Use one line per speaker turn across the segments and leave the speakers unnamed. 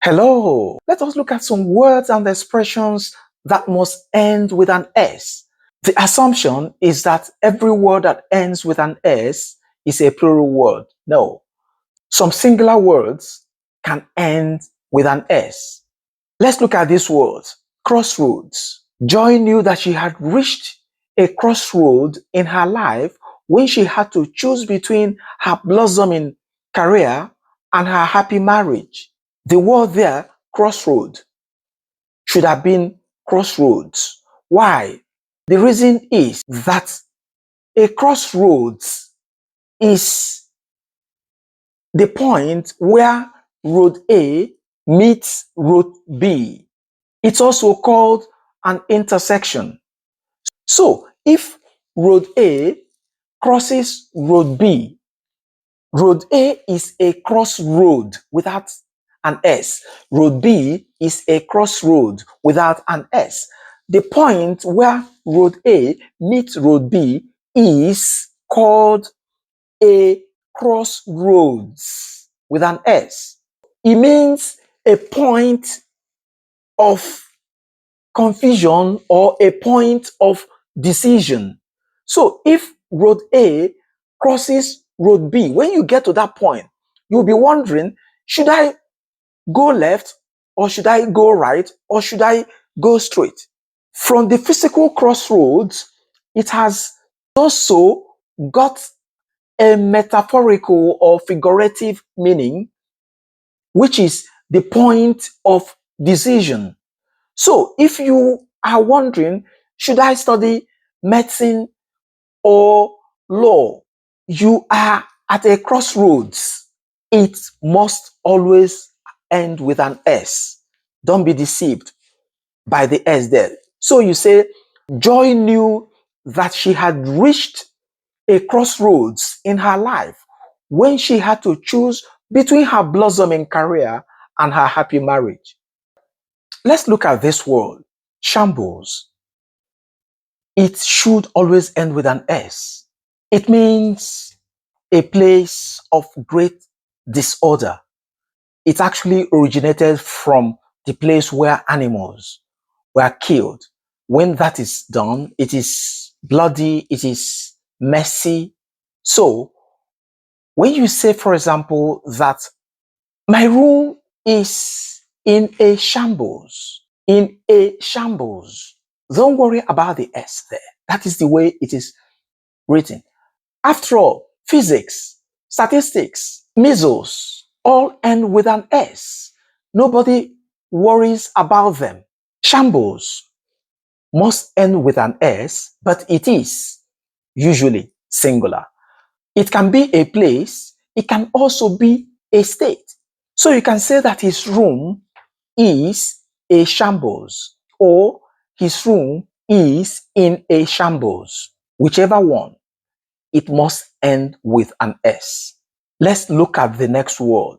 Hello, let us look at some words and expressions that must end with an S. The assumption is that every word that ends with an S is a plural word. No, some singular words can end with an S. Let's look at these words. Crossroads. Joy knew that she had reached a crossroad in her life when she had to choose between her blossoming career and her happy marriage. The word there, crossroad, should have been crossroads. Why? The reason is that a crossroads is the point where road A meets road B. It's also called an intersection. So if road A crosses road B, road A is a crossroad without an S. Road B is a crossroad without an S. The point where road A meets road B is called a crossroads with an S. It means a point of confusion or a point of decision. So if road A crosses road B, when you get to that point, you'll be wondering, should I go left or should I go right or should I go straight? From the physical crossroads, it has also got a metaphorical or figurative meaning, which is the point of decision. So if you are wondering, should I study medicine or law? You are at a crossroads. It must always end with an S. Don't be deceived by the S there. So you say, Joy knew that she had reached a crossroads in her life when she had to choose between her blossoming career and her happy marriage. Let's look at this word, shambles. It should always end with an S. It means a place of great disorder. It actually originated from the place where animals were killed. When that is done, it is bloody, it is messy. So, when you say, for example, that my room is in a shambles, don't worry about the S there. That is the way it is written. After all, physics, statistics, measles all end with an S. Nobody worries about them. Shambles must end with an S, but it is usually singular. It can be a place, it can also be a state. So you can say that his room is a shambles, or his room is in a shambles. Whichever one, it must end with an S. Let's look at the next word.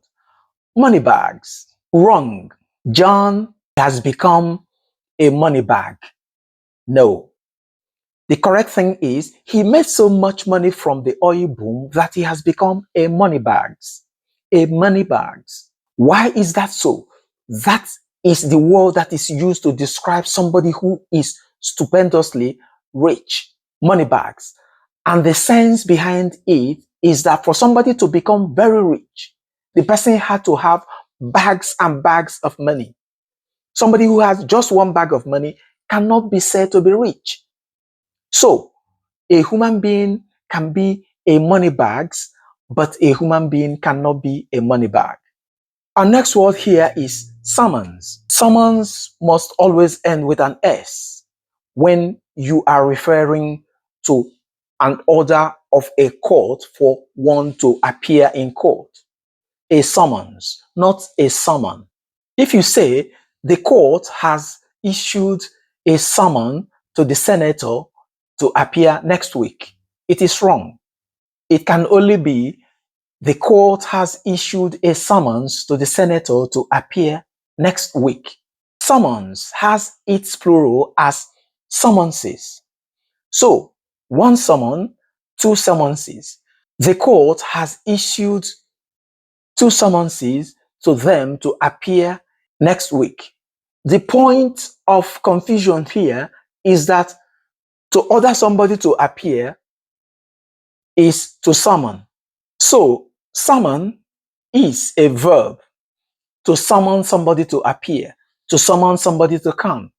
Money bags. Wrong. John has become a money bag. No. The correct thing is he made so much money from the oil boom that he has become a money bags. A money bags. Why is that so? That is the word that is used to describe somebody who is stupendously rich. Money bags. And the sense behind it is that for somebody to become very rich, the person had to have bags and bags of money. Somebody who has just one bag of money cannot be said to be rich. So, a human being can be a money bags, but a human being cannot be a money bag. Our next word here is summons. Summons must always end with an S when you are referring to an order of a court for one to appear in court. A summons, not a summon. If you say the court has issued a summon to the senator to appear next week, it is wrong. It can only be the court has issued a summons to the senator to appear next week. Summons has its plural as summonses. So, one summon, two summonses. The court has issued two summonses to them to appear next week. The point of confusion here is that to order somebody to appear is to summon. So, summon is a verb, to summon somebody to appear, to summon somebody to come.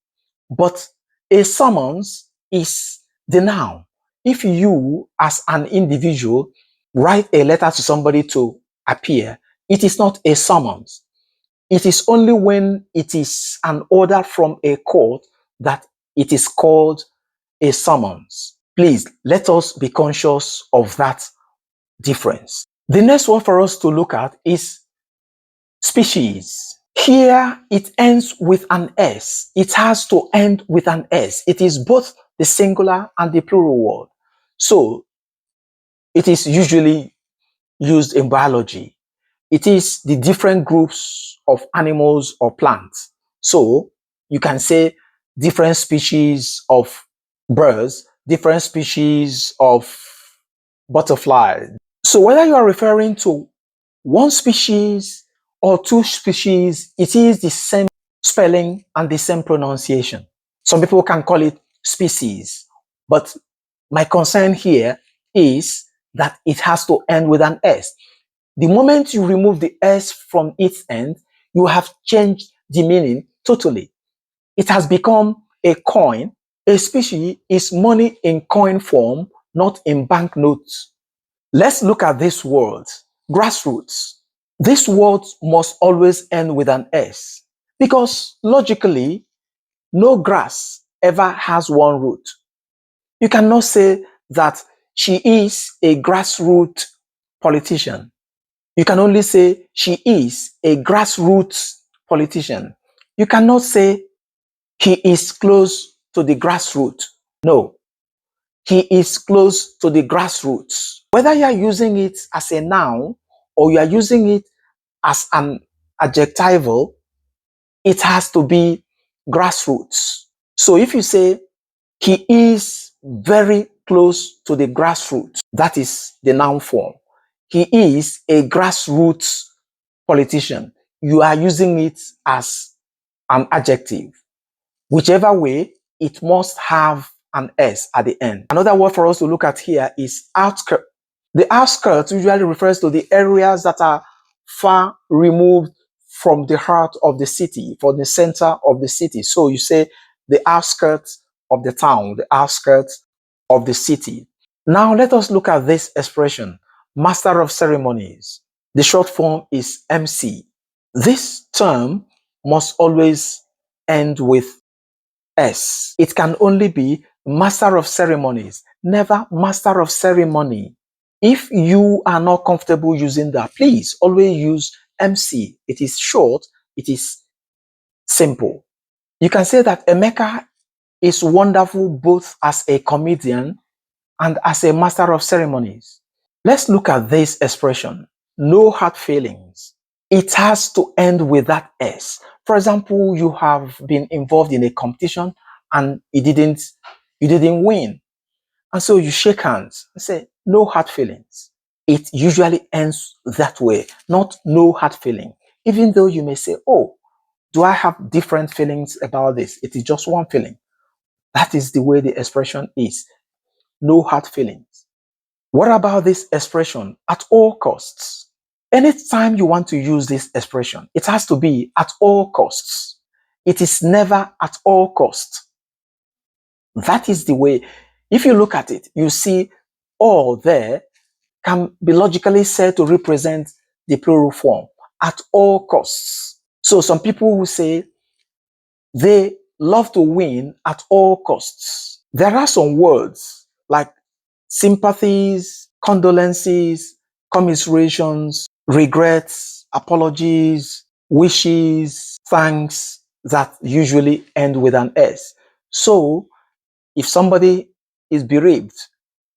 But a summons is the noun. If you, as an individual, write a letter to somebody to appear, it is not a summons. It is only when it is an order from a court that it is called a summons. Please let us be conscious of that difference. The next one for us to look at is species. Here it ends with an S. It has to end with an S. It is both the singular and the plural word. So it is usually used in biology. It is the different groups of animals or plants. So you can say different species of birds, different species of butterflies. So whether you are referring to one species or two species, it is the same spelling and the same pronunciation. Some people can call it species, but my concern here is that it has to end with an S. The moment you remove the S from its end, you have changed the meaning totally. It has become a coin. A species is money in coin form, not in banknotes. Let's look at this word, grassroots. This word must always end with an S because logically, no grass ever has one root. You cannot say that she is a grassroots politician. You can only say she is a grassroots politician. You cannot say he is close to the grassroots. No, he is close to the grassroots. Whether you are using it as a noun or you are using it as an adjectival, it has to be grassroots. So if you say he is very close to the grassroots, that is the noun form. He is a grassroots politician. You are using it as an adjective. Whichever way, it must have an S at the end. Another word for us to look at here is outskirt. The outskirts usually refers to the areas that are far removed from the heart of the city, from the center of the city. So you say the outskirts of the town, the outskirts of the city. Now let us look at this expression, master of ceremonies. The short form is MC. This term must always end with S. It can only be master of ceremonies, never master of ceremony. If you are not comfortable using that, please always use MC. It is short, it is simple. You can say that Emeka is wonderful both as a comedian and as a master of ceremonies. Let's look at this expression, no hard feelings. It has to end with that S. For example, you have been involved in a competition and you didn't win. And so you shake hands and say, no hard feelings. It usually ends that way, not no hard feeling. Even though you may say, oh, do I have different feelings about this? It is just one feeling. That is the way the expression is. No hard feelings. What about this expression, at all costs? Anytime you want to use this expression, it has to be at all costs. It is never at all costs. That is the way. If you look at it, you see all there can be logically said to represent the plural form, at all costs. So some people will say they love to win at all costs. There are some words like sympathies, condolences, commiserations, regrets, apologies, wishes, thanks that usually end with an S. So if somebody is bereaved,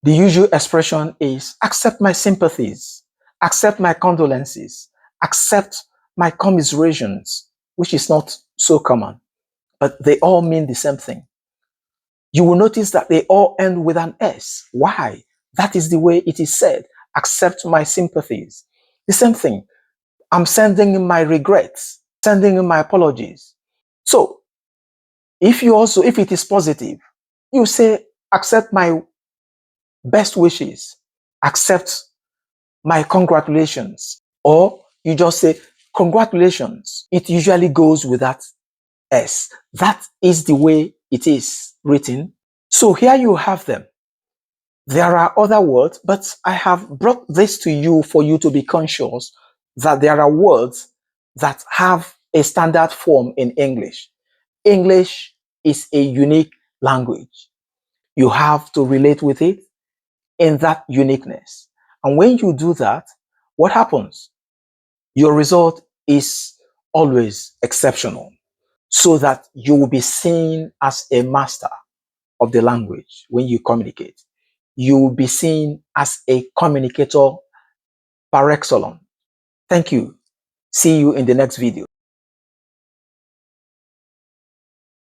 the usual expression is accept my sympathies, accept my condolences, accept my commiserations, which is not so common, but they all mean the same thing. You will notice that they all end with an S. Why? That is the way it is said. Accept my sympathies. The same thing. I'm sending in my regrets. sending in my apologies. So if it is positive, you say, accept my best wishes, accept my congratulations, or you just say, congratulations. It usually goes with that S. That is the way it is written. So here you have them. There are other words, but I have brought this to you for you to be conscious that there are words that have a standard form in English. English is a unique language. You have to relate with it in that uniqueness. And when you do that, what happens? Your result is always exceptional, so that you will be seen as a master of the language when you communicate. You will be seen as a communicator par excellence. Thank you. See you in the next video.